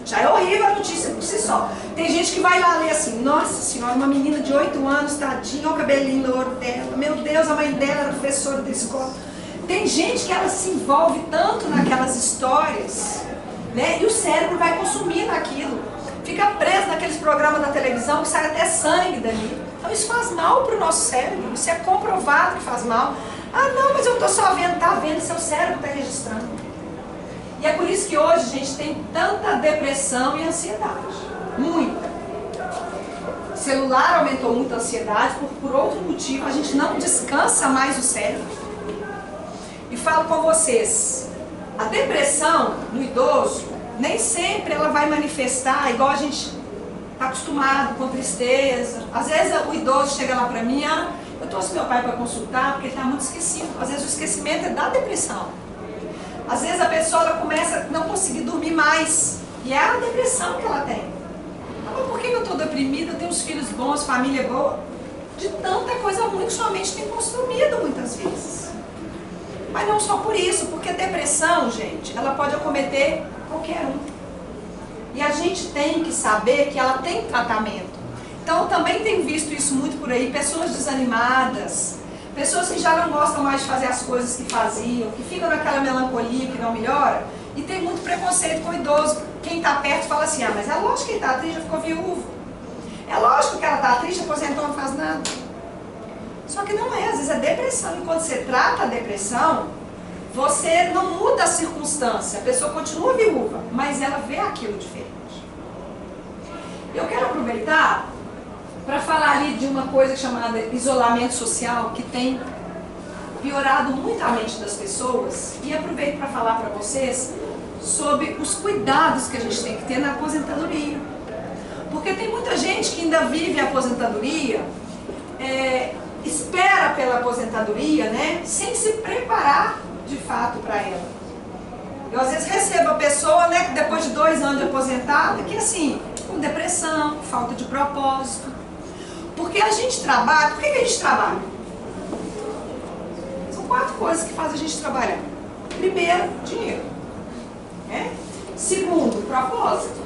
Já é horrível a notícia por si só. Tem gente que vai lá ler assim, nossa senhora, uma menina de 8 anos, tadinha, olha o cabelinho louro dela, meu Deus, a mãe dela era professora da escola. Tem gente que ela se envolve tanto naquelas histórias, né? E o cérebro vai consumir naquilo. Fica preso naqueles programas da televisão que sai até sangue dali. Então isso faz mal para o nosso cérebro, isso é comprovado que faz mal. Ah não, mas eu estou só vendo, tá vendo, seu cérebro está registrando. E é por isso que hoje a gente tem tanta depressão e ansiedade, muita. O celular aumentou muito a ansiedade, por outro motivo, a gente não descansa mais o cérebro. E falo com vocês, a depressão no idoso, nem sempre ela vai manifestar igual a gente está acostumado, com tristeza. Às vezes o idoso chega lá para mim, eu trouxe meu pai para consultar porque ele está muito esquecido. Às vezes o esquecimento é da depressão. Às vezes a pessoa ela começa a não conseguir dormir mais. E é a depressão que ela tem. Mas por que eu estou deprimida? Eu tenho uns filhos bons, família boa. De tanta coisa ruim que sua mente tem consumido muitas vezes. Mas não só por isso, porque a depressão, gente, ela pode acometer qualquer um. E a gente tem que saber que ela tem tratamento. Então eu também tenho visto isso muito por aí, pessoas desanimadas, pessoas que já não gostam mais de fazer as coisas que faziam, que ficam naquela melancolia que não melhora, e tem muito preconceito com o idoso. Quem está perto fala assim, mas é lógico que ele está triste, já ficou viúvo. É lógico que ela está triste, aposentou, não faz nada. Só que não é, às vezes é depressão. E quando você trata a depressão, você não muda a circunstância, a pessoa continua viúva, mas ela vê aquilo diferente. Eu quero aproveitar para falar ali de uma coisa chamada isolamento social, que tem piorado muito a mente das pessoas, e aproveito para falar para vocês sobre os cuidados que a gente tem que ter na aposentadoria. Porque tem muita gente que ainda vive a aposentadoria, espera pela aposentadoria, né, sem se preparar de fato para ela. Eu às vezes recebo a pessoa, né, que depois de 2 anos de aposentada, que assim, com depressão, falta de propósito. Porque a gente trabalha, por que a gente trabalha? São 4 coisas que fazem a gente trabalhar. Primeiro, dinheiro. Né? Segundo, propósito.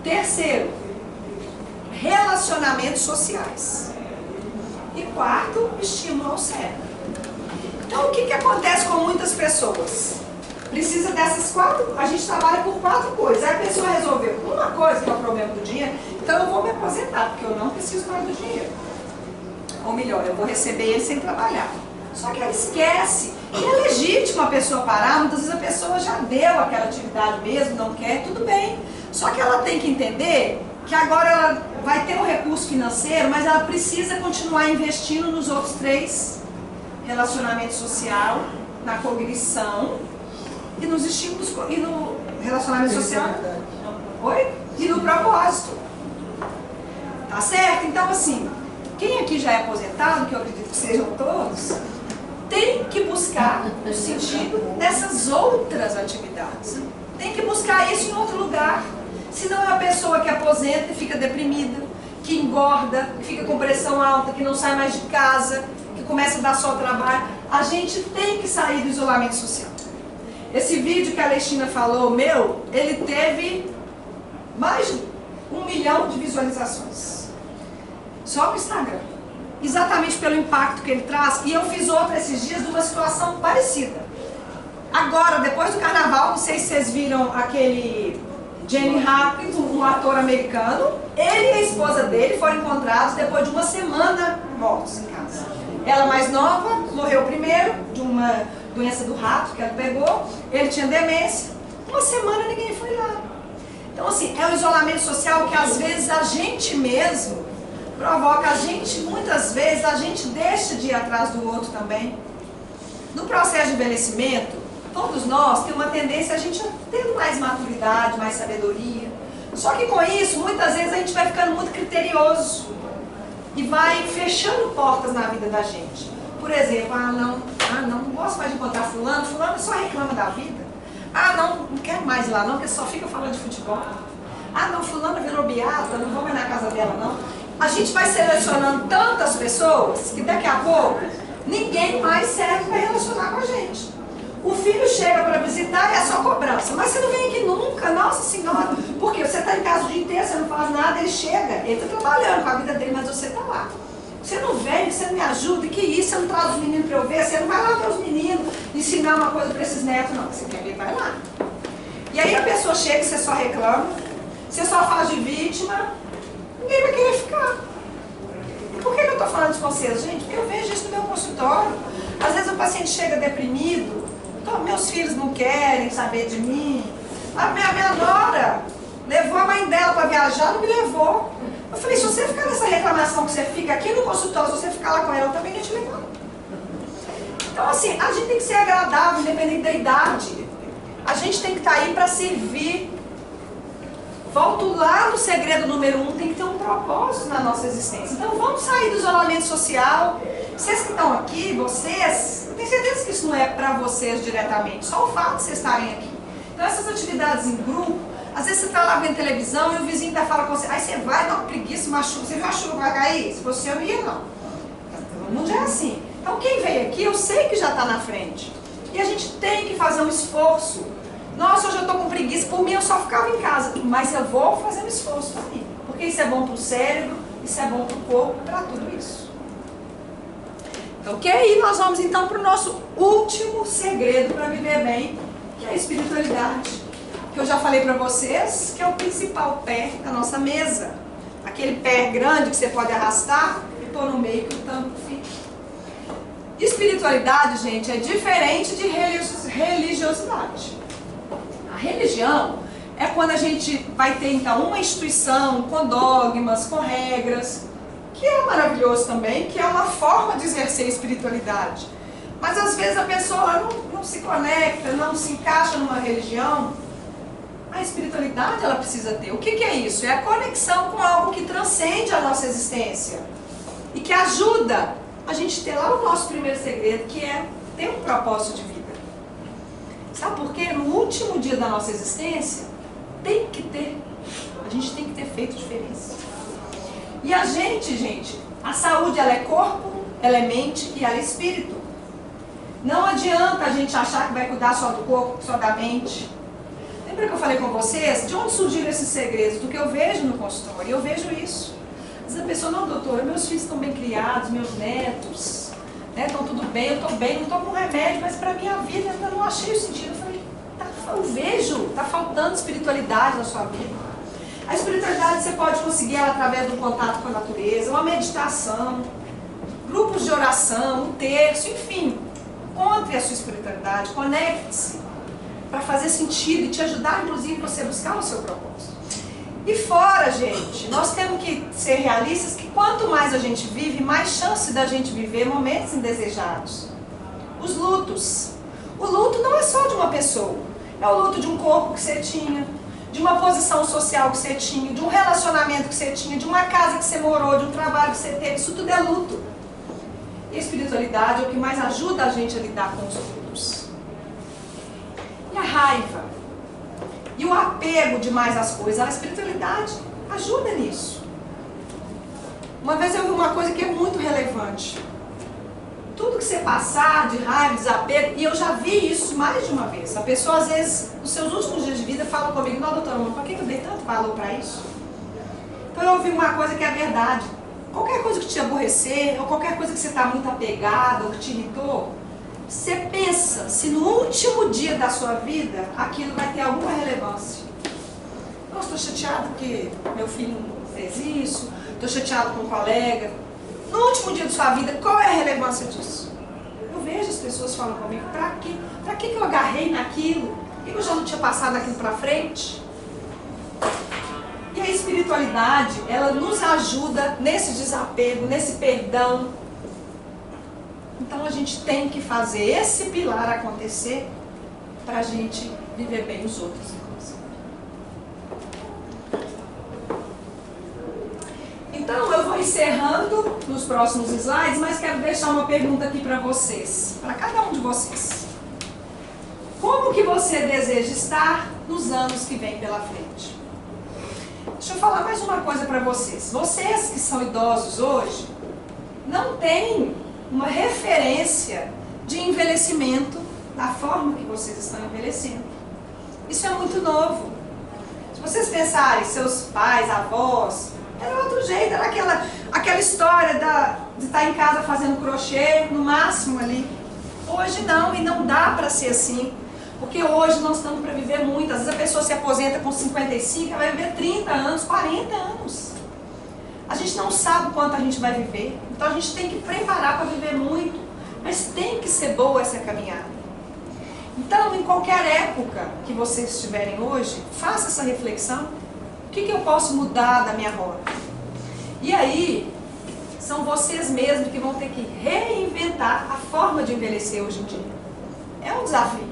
Terceiro, relacionamentos sociais. E quarto, estímulo ao cérebro. Então, o que acontece com muitas pessoas? Precisa dessas 4, a gente trabalha por 4 coisas. Aí a pessoa resolveu uma coisa, que é o problema do dinheiro, então eu vou me aposentar, porque eu não preciso mais do dinheiro. Ou melhor, eu vou receber ele sem trabalhar. Só que ela esquece. E é legítimo a pessoa parar, muitas vezes a pessoa já deu aquela atividade mesmo, não quer, tudo bem. Só que ela tem que entender que agora ela vai ter um recurso financeiro, mas ela precisa continuar investindo nos outros 3. Relacionamento social, na cognição e nos estímulos, e no relacionamento social. Oi? E no propósito. Tá certo? Então assim, quem aqui já é aposentado, que eu acredito que sejam todos, tem que buscar o sentido dessas outras atividades. Tem que buscar isso em outro lugar. Senão é uma pessoa que aposenta e fica deprimida, que engorda, que fica com pressão alta, que não sai mais de casa, que começa a dar só trabalho. A gente tem que sair do isolamento social. Esse vídeo que a Alexina falou, ele teve mais de 1 milhão de visualizações. Só no Instagram. Exatamente pelo impacto que ele traz. E eu fiz outra esses dias de uma situação parecida. Agora, depois do carnaval, não sei se vocês viram aquele Jenny Hopkins, um ator americano. Ele e a esposa dele foram encontrados depois de uma semana mortos em casa. Ela mais nova, morreu primeiro de uma doença do rato que ela pegou. Ele tinha demência. Uma semana ninguém foi lá. Então assim, é um isolamento social que às vezes a gente mesmo provoca. Muitas vezes a gente deixa de ir atrás do outro também. No processo de envelhecimento, todos nós temos uma tendência a gente tendo mais maturidade, mais sabedoria. Só que com isso, muitas vezes a gente vai ficando muito criterioso e vai fechando portas na vida da gente. Por exemplo, não gosto mais de encontrar fulano só reclama da vida. Não quero mais ir lá não, porque só fica falando de futebol. Fulano virou beata, não vou mais na casa dela não. A gente vai selecionando tantas pessoas que daqui a pouco ninguém mais serve para relacionar com a gente. O filho chega para visitar e é só cobrança. Mas você não vem aqui nunca, nossa senhora. Porque você está em casa o dia inteiro, você não faz nada, ele chega, ele está trabalhando com a vida dele, mas você está lá. Você não vem, você não me ajuda, que isso, você não traz os meninos para eu ver, você não vai lá ver os meninos, ensinar uma coisa para esses netos, não. Você quer ver, vai lá. E aí a pessoa chega e você só reclama, você só faz de vítima, ninguém vai querer ficar. E por que eu estou falando isso com vocês, gente? Eu vejo isso no meu consultório. Às vezes o paciente chega deprimido, meus filhos não querem saber de mim. A minha nora levou a mãe dela para viajar, não me levou. Eu falei, se você ficar nessa reclamação que você fica aqui no consultório, se você ficar lá com ela, eu também não te levar. Então assim, a gente tem que ser agradável, independente da idade. A gente tem que estar aí para servir. Volto lá no segredo número 1, tem que ter um propósito na nossa existência. Então vamos sair do isolamento social. Vocês que estão aqui, vocês, eu tenho certeza que isso não é para vocês diretamente, só o fato de vocês estarem aqui. Então essas atividades em grupo, às vezes você está lá vendo televisão e o vizinho ainda fala com você, aí você vai, dá uma preguiça, machuca, você viu a chuva que vai cair? Se fosse eu, não ia não. O mundo é assim. Então quem veio aqui, eu sei que já está na frente. E a gente tem que fazer um esforço. Nossa, hoje eu estou com preguiça, por mim eu só ficava em casa, mas eu vou fazer um esforço para mim. Porque isso é bom para o cérebro, isso é bom para o corpo, para tudo isso. Ok? E nós vamos então para o nosso último segredo para viver bem, que é a espiritualidade. Que eu já falei para vocês, que é o principal pé da nossa mesa. Aquele pé grande que você pode arrastar e pôr no meio que o tampo fica. Espiritualidade, gente, é diferente de religiosidade. A religião é quando a gente vai ter então uma instituição com dogmas, com regras, que é maravilhoso também, que é uma forma de exercer espiritualidade. Mas às vezes a pessoa não se conecta, não se encaixa numa religião. A espiritualidade ela precisa ter. O que é isso? É a conexão com algo que transcende a nossa existência e que ajuda a gente ter lá o nosso primeiro segredo, que é ter um propósito de vida. Sabe por quê? No último dia da nossa existência, a gente tem que ter feito diferença. E a gente, a saúde ela é corpo, ela é mente e ela é espírito. Não adianta a gente achar que vai cuidar só do corpo, só da mente. Lembra que eu falei com vocês? De onde surgiram esses segredos? Do que eu vejo no consultório. E eu vejo isso. Às vezes a pessoa, não, doutora, meus filhos estão bem criados, meus netos, né, estão tudo bem, eu estou bem, não estou com remédio, mas para a minha vida eu ainda não achei o sentido. Eu falei, eu vejo, está faltando espiritualidade na sua vida. A espiritualidade você pode conseguir ela através do contato com a natureza, uma meditação, grupos de oração, um terço, enfim. Encontre a sua espiritualidade, conecte-se para fazer sentido e te ajudar, inclusive, você buscar o seu propósito. E fora, gente, nós temos que ser realistas que quanto mais a gente vive, mais chance da gente viver momentos indesejados. Os lutos. O luto não é só de uma pessoa. É o luto de um corpo que você tinha, de uma posição social que você tinha, de um relacionamento que você tinha, de uma casa que você morou, de um trabalho que você teve. Isso tudo é luto. E a espiritualidade é o que mais ajuda a gente a lidar com os outros. E a raiva? E o apego demais às coisas? A espiritualidade ajuda nisso. Uma vez eu vi uma coisa que é muito relevante. Tudo que você passar de raiva, desapego, e eu já vi isso mais de uma vez. A pessoa, às vezes, nos seus últimos dias de vida, fala comigo: não, doutora, mas por que eu dei tanto valor para isso? Então eu ouvi uma coisa que é verdade. Qualquer coisa que te aborrecer, ou qualquer coisa que você está muito apegado, ou que te irritou, você pensa se no último dia da sua vida aquilo vai ter alguma relevância. Nossa, estou chateado porque meu filho não fez isso, estou chateado com um colega. No último dia da sua vida, qual é a relevância disso? Eu vejo as pessoas falando comigo: pra quê? Pra que eu agarrei naquilo? Por que eu já não tinha passado aquilo pra frente? E a espiritualidade, ela nos ajuda nesse desapego, nesse perdão. Então a gente tem que fazer esse pilar acontecer para a gente viver bem os outros. Então eu vou encerrando nos próximos slides, mas quero deixar uma pergunta aqui para vocês, para cada um de vocês. Como que você deseja estar nos anos que vêm pela frente? Deixa eu falar mais uma coisa para vocês. Vocês que são idosos hoje, não têm uma referência de envelhecimento da forma que vocês estão envelhecendo. Isso é muito novo. Se vocês pensarem, seus pais, avós, era outro jeito, era aquela história de estar em casa fazendo crochê, no máximo ali. Hoje não, e não dá para ser assim. Porque hoje nós estamos para viver muito. Às vezes a pessoa se aposenta com 55, ela vai viver 30 anos, 40 anos. A gente não sabe quanto a gente vai viver. Então a gente tem que preparar para viver muito. Mas tem que ser boa essa caminhada. Então, em qualquer época que vocês estiverem hoje, faça essa reflexão. O que eu posso mudar da minha rota? E aí, são vocês mesmos que vão ter que reinventar a forma de envelhecer hoje em dia. É um desafio.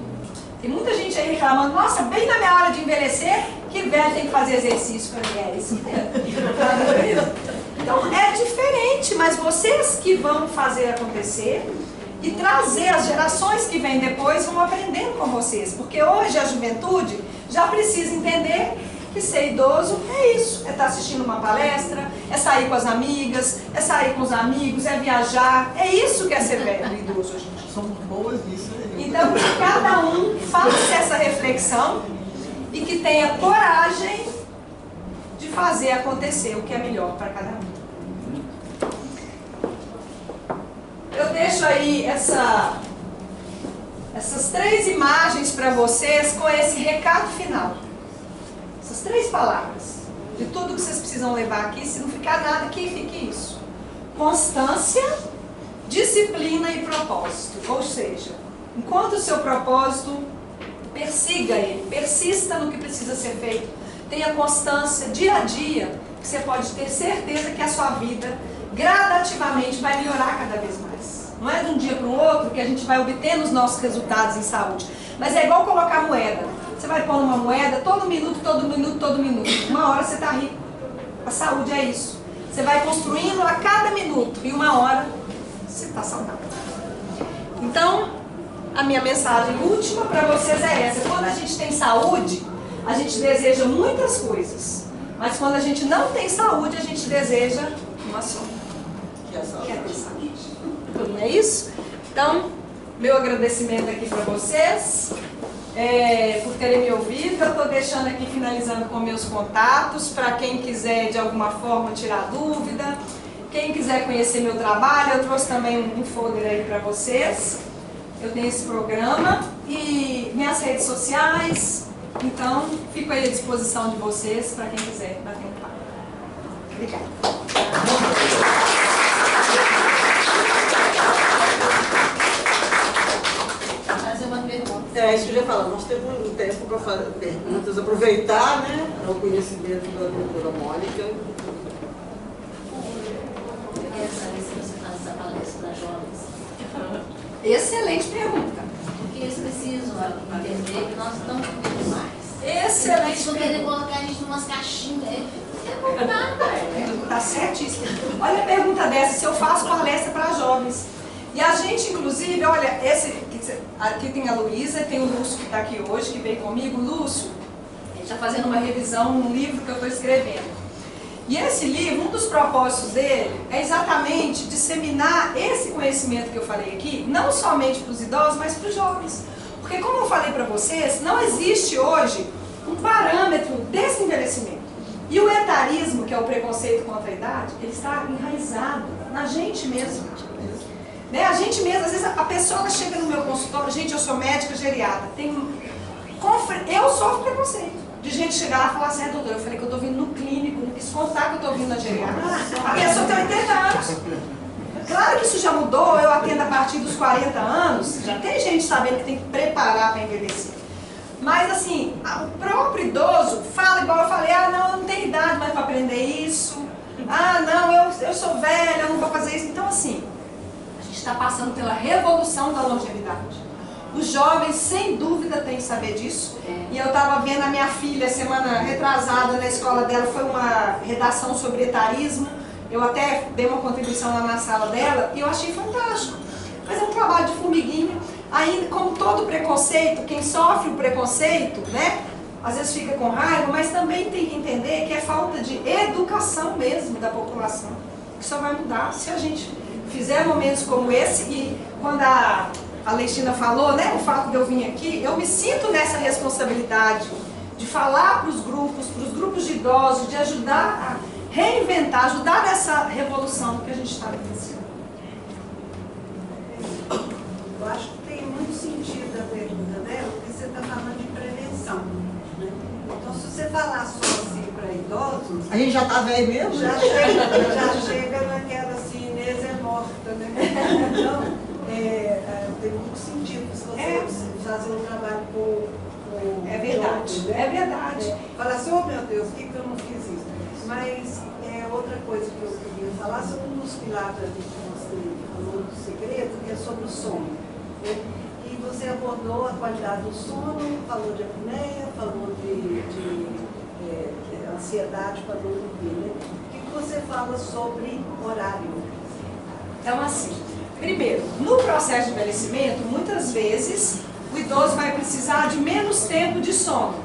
Tem muita gente aí reclamando: nossa, bem na minha hora de envelhecer, que velho tem que fazer exercício. Eu falei: é isso mesmo. Então é diferente, mas vocês que vão fazer acontecer e trazer as gerações que vêm depois vão aprendendo com vocês. Porque hoje a juventude já precisa entender que ser idoso é isso. É estar assistindo uma palestra, é sair com as amigas, é sair com os amigos, é viajar. É isso que é ser velho e idoso hoje em dia. Somos boas nisso. Então, que cada um faça essa reflexão e que tenha coragem de fazer acontecer o que é melhor para cada um. Eu deixo aí essas 3 imagens para vocês com esse recado final. Essas 3 palavras. De tudo que vocês precisam levar aqui, se não ficar nada aqui, fique isso. Constância, disciplina e propósito. Ou seja, enquanto o seu propósito, persiga ele, persista no que precisa ser feito, tenha constância dia a dia, que você pode ter certeza que a sua vida gradativamente vai melhorar cada vez mais. Não é de um dia para o outro que a gente vai obtendo os nossos resultados em saúde, mas é igual colocar moeda. Você vai pôr uma moeda todo minuto, todo minuto, todo minuto. Uma hora você está rico. A saúde é isso. Você vai construindo a cada minuto e uma hora você está saudável. Então, a minha mensagem última para vocês é essa: quando a gente tem saúde, a gente deseja muitas coisas, mas quando a gente não tem saúde, a gente deseja uma só, que é ter saúde. Não é isso? Então, meu agradecimento aqui para vocês por terem me ouvido. Eu estou deixando aqui, finalizando com meus contatos, para quem quiser de alguma forma tirar dúvida, quem quiser conhecer meu trabalho. Eu trouxe também um folder aí para vocês. Eu tenho esse programa e minhas redes sociais, então fico aí à disposição de vocês para quem quiser bater um papo. Obrigada. Fazer uma pergunta. Isso que eu já falava, nós temos um tempo para fazer perguntas, aproveitar, né, o conhecimento da doutora Mônica. Eu quero saber se você faz essa palestra para jovens. Excelente pergunta. Porque eles precisam entender que nós estamos vivendo mais. Excelente Eles não querem colocar a gente em umas caixinhas. Não é nada. Tá certíssimo. Olha a pergunta dessa: se eu faço palestra para jovens. E a gente, inclusive, olha, aqui tem a Luísa, tem o Lúcio que está aqui hoje, que veio comigo. Lúcio, ele está fazendo uma revisão num livro que eu estou escrevendo. E esse livro, um dos propósitos dele é exatamente disseminar esse conhecimento que eu falei aqui, não somente para os idosos, mas para os jovens. Porque, como eu falei para vocês, não existe hoje um parâmetro desse envelhecimento. E o etarismo, que é o preconceito contra a idade, ele está enraizado na gente mesmo. Né? A gente mesmo, às vezes a pessoa ela chega no meu consultório, gente, eu sou médica geriatra, eu sofro preconceito. De gente chegar lá e falar assim, doutor, eu falei que eu estou vindo no clínico, não quis contar que eu estou vindo na geriatra. A pessoa tem 80 anos. Claro que isso já mudou, eu atendo a partir dos 40 anos, já tem gente sabendo que tem que preparar para envelhecer. Mas assim, o próprio idoso fala igual eu falei, não, eu não tenho idade mais para aprender isso. Não, eu sou velha, eu não vou fazer isso. Então assim, a gente está passando pela revolução da longevidade. Os jovens, sem dúvida, têm que saber disso. E eu estava vendo a minha filha, semana retrasada, na escola dela, foi uma redação sobre etarismo. Eu até dei uma contribuição lá na sala dela e eu achei fantástico. Mas é um trabalho de formiguinha. Ainda, como todo preconceito, quem sofre o preconceito, né, às vezes fica com raiva, mas também tem que entender que é falta de educação mesmo da população, que só vai mudar se a gente fizer momentos como esse. E quando a Alexina falou, né, o fato de eu vir aqui, eu me sinto nessa responsabilidade de falar para os grupos de idosos, de ajudar a reinventar, ajudar nessa revolução que a gente está vivenciando. Eu acho que tem muito sentido a pergunta dela, porque você está falando de prevenção. Né? Então, se você falar só assim para idosos... A gente já está velho mesmo? Já chega naquela assim, Inês é morta, né? Então, tem muito sentido se você fazer um trabalho com é verdade, jovens, né? É verdade. Falar assim, oh meu Deus, por que eu não fiz isso? Mas outra coisa que eu queria falar sobre um dos pilares da vida que você falou do segredo, que é sobre o sono. Né? E você abordou a qualidade do sono, falou de apneia, falou de ansiedade para não dormir. Né? O que você fala sobre horário? Então, assim, primeiro, no processo de envelhecimento, muitas vezes o idoso vai precisar de menos tempo de sono.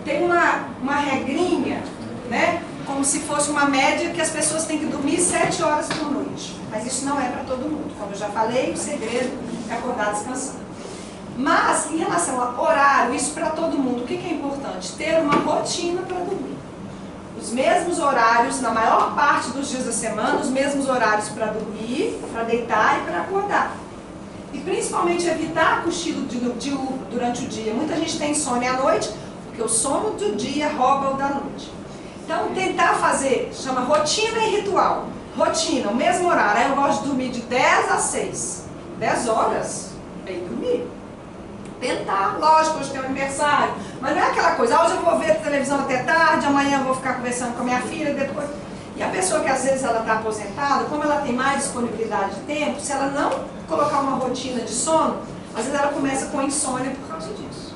Tem uma regrinha, né? Como se fosse uma média que as pessoas têm que dormir 7 horas por noite. Mas isso não é para todo mundo. Como eu já falei, o segredo é acordar descansando. Mas, em relação ao horário, isso para todo mundo, o que é importante? Ter uma rotina para dormir. Os mesmos horários, na maior parte dos dias da semana, os mesmos horários para dormir, para deitar e para acordar. E principalmente evitar cochilo diurno durante o dia. Muita gente tem insônia à noite, porque o sono do dia rouba o da noite. Então, tentar fazer, chama rotina e ritual. Rotina, o mesmo horário. Aí eu gosto de dormir de 10 às 6. 10 horas, bem dormir. Tentar, lógico, hoje tem um aniversário. Mas não é aquela coisa, hoje eu vou ver televisão até tarde, amanhã eu vou ficar conversando com a minha filha, depois... E a pessoa que às vezes ela está aposentada, como ela tem mais disponibilidade de tempo, se ela não colocar uma rotina de sono, às vezes ela começa com insônia por causa disso.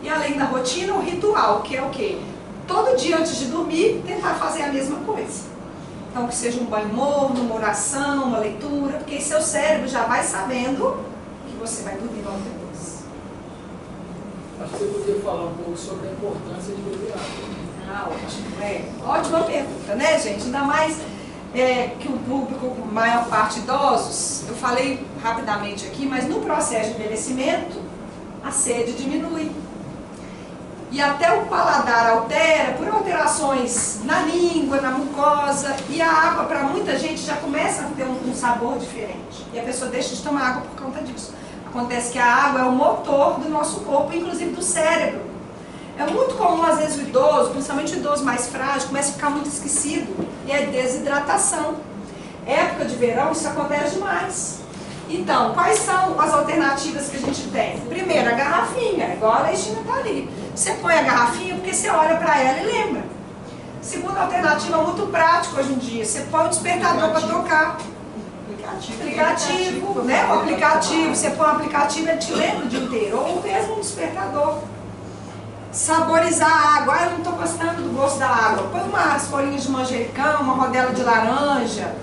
E além da rotina, o ritual, que é o quê? Todo dia antes de dormir, tentar fazer a mesma coisa. Então, que seja um banho morno, uma oração, uma leitura, porque seu cérebro já vai sabendo que você vai dormir logo depois. Acho que você poderia falar um pouco sobre a importância de beber água. Ótimo. Ótima pergunta, né, gente? Ainda mais que o público, maior parte idosos, eu falei rapidamente aqui, mas no processo de envelhecimento, a sede diminui. E até o paladar altera por alterações na língua, na mucosa, e a água, para muita gente, já começa a ter um sabor diferente. E a pessoa deixa de tomar água por conta disso. Acontece que a água é o motor do nosso corpo, inclusive do cérebro. É muito comum, às vezes, o idoso, principalmente o idoso mais frágil, começa a ficar muito esquecido, e é desidratação. Época de verão, isso acontece demais. Então, quais são as alternativas que a gente tem? Primeiro, a garrafinha, igual a Alexina está ali. Você põe a garrafinha porque você olha para ela e lembra. Segunda alternativa, muito prática hoje em dia, você põe o despertador para tocar. Aplicativo, né? O aplicativo, você põe o aplicativo e ele te lembra o dia inteiro. Ou mesmo um despertador. Saborizar a água. Eu não estou gostando do gosto da água. Põe umas folhinhas de manjericão, uma rodela de laranja.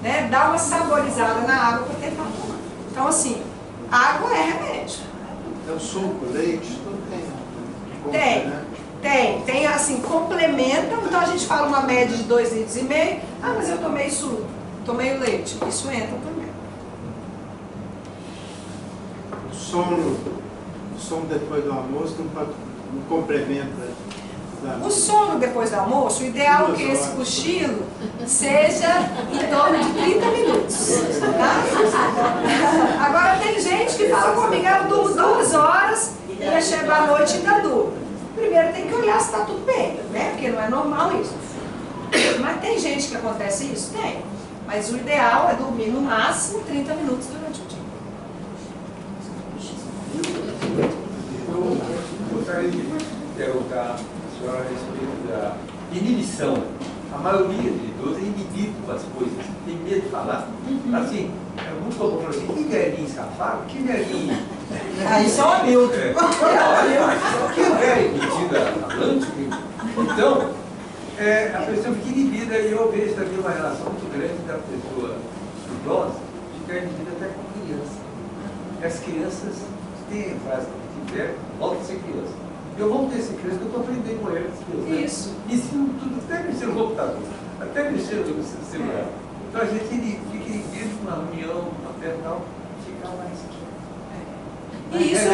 né, dar uma saborizada na água para tentar tomar. Então, assim, água é remédio. É o suco, leite, tudo tem. Tem assim, complementa. Então a gente fala uma média de 2,5 litros. Ah, mas eu tomei suco, tomei o leite. Isso entra também. O sono depois do almoço não complementa. O sono depois do almoço, o ideal é que esse cochilo seja em torno de 30 minutos. Tá? Agora tem gente que fala comigo, eu durmo 2 horas e aí chega à noite e ainda durmo. Primeiro tem que olhar se está tudo bem, né? Porque não é normal isso. Mas tem gente que acontece isso? Tem. Mas o ideal é dormir no máximo 30 minutos durante o dia. Eu gostaria de perguntar a senhora a respeito da inibição. A maioria de idosos é inibido com as coisas, tem medo de falar. Assim, é muito comum falar assim, que velhinho safado, que velhinho. Isso é um Hamilton. Que velho metida falante. Então, a pessoa fica inibida e eu vejo também uma relação muito grande da pessoa idosa ficar inibida até com criança. E as crianças têm a frase que tiver, volta a ser criança. Eu volto a ser criança que eu estou aprendendo com eles. Né? Isso. Ensino tudo, até mexer no computador, até mexer no celular. Então a gente fica inibido com uma reunião, uma festa e tal, fica mais Isso,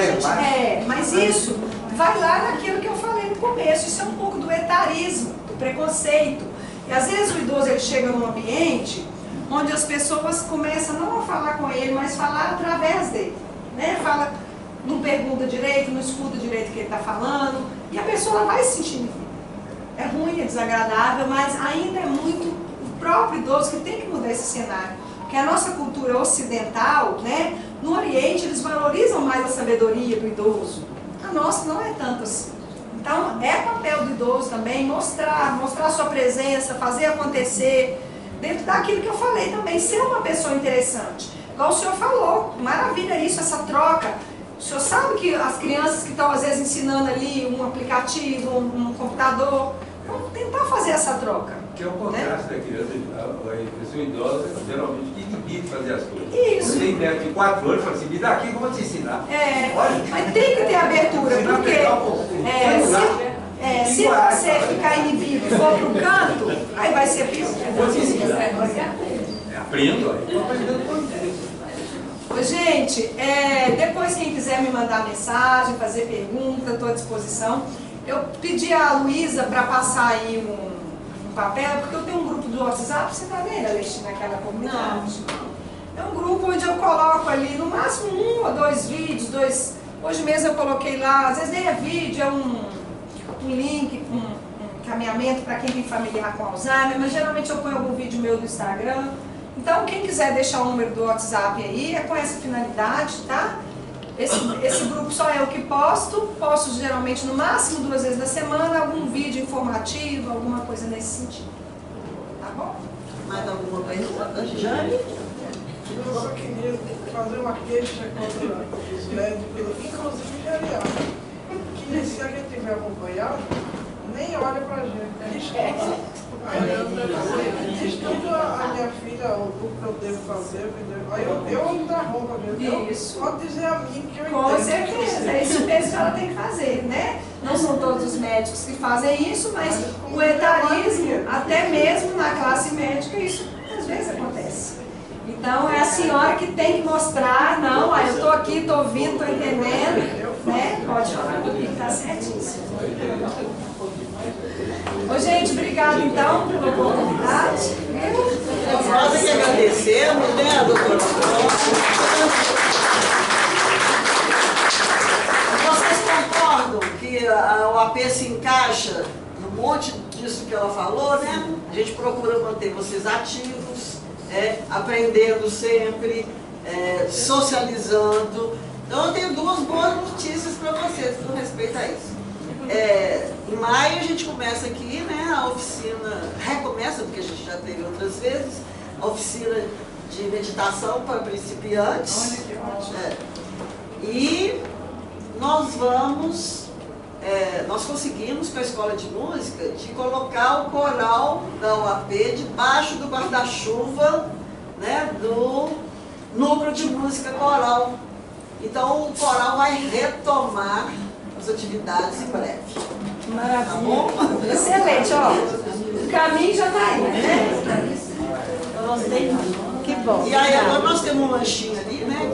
mas isso vai lá naquilo que eu falei no começo. Isso é um pouco do etarismo, do preconceito. E às vezes o idoso ele chega num ambiente onde as pessoas começam não a falar com ele, mas falar através dele. Né? Fala, não pergunta direito, não escuta direito o que ele está falando, e a pessoa vai se sentindo. É ruim, é desagradável, mas ainda é muito o próprio idoso que tem que mudar esse cenário. Porque a nossa cultura ocidental, né, no Oriente, eles valorizam mais a sabedoria do idoso. A nossa não é tanto assim. Então, é papel do idoso também mostrar sua presença, fazer acontecer, dentro daquilo que eu falei também, ser uma pessoa interessante. Igual o senhor falou, maravilha isso, essa troca. O senhor sabe que as crianças que estão às vezes ensinando ali um aplicativo, um computador, vamos tentar fazer essa troca. Que é o contraste da criança, a pessoa idosa geralmente que inibe de fazer as coisas. Isso. Você tem neto de 4 anos e fala assim, me dá aqui que eu vou te ensinar. Mas tem que ter abertura, porque se você ficar inibido e for para o canto, aí vai ser pior. Vou te ensinar. Aprendo, estou aprendendo com isso. Gente, depois quem quiser me mandar mensagem, fazer pergunta, estou à disposição. Eu pedi a Luísa para passar aí um papel, porque eu tenho um grupo do WhatsApp, você está vendo, Alexandre, naquela comunidade? É um grupo onde eu coloco ali, no máximo 1 ou 2 vídeos, hoje mesmo eu coloquei lá, às vezes nem é vídeo, é um link, um encaminhamento para quem tem familiar com Alzheimer, mas geralmente eu ponho algum vídeo meu do Instagram. Então, quem quiser deixar o número do WhatsApp aí, é com essa finalidade, tá? Esse grupo só eu que posto geralmente no máximo 2 vezes na semana, algum vídeo informativo, alguma coisa nesse sentido. Tá bom? Mais alguma pergunta? Jane? Eu só queria fazer uma queixa contra os médicos, inclusive geriátricos, que se a gente tiver acompanhado, nem olha pra gente, esquece. Diz tudo a minha filha, o que eu devo fazer, aí eu interrompo a gente. Isso. Pode dizer a mim que eu entendo. Com certeza, é isso mesmo que ela tem que fazer, né? Não são todos os médicos que fazem isso, mas o etarismo, até mesmo na classe médica, isso às vezes acontece. Então é a senhora que tem que mostrar, não, eu estou aqui, estou ouvindo, estou entendendo, né? Pode falar comigo, está certíssimo. Ô, gente, obrigada então pela oportunidade. Nós é que agradecemos, né, doutora? Vocês concordam que o AP se encaixa no monte disso que ela falou, né? A gente procura manter vocês ativos, aprendendo sempre, socializando. Então eu tenho 2 boas notícias para vocês com respeito a isso. Em maio a gente começa aqui, né, a oficina, recomeça, porque a gente já teve outras vezes, a oficina de meditação para principiantes. Olha que ótimo. E nós conseguimos com a Escola de Música de colocar o coral da UAP debaixo do guarda-chuva né, do núcleo de música coral. Então o coral vai retomar as atividades em breve. Maravilha. Tá bom? Excelente, ó. O caminho já está aí, né? Eu gostei muito. Que bom. E aí agora nós temos um lanchinho ali, né?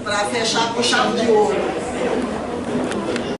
Para fechar com chave de ouro.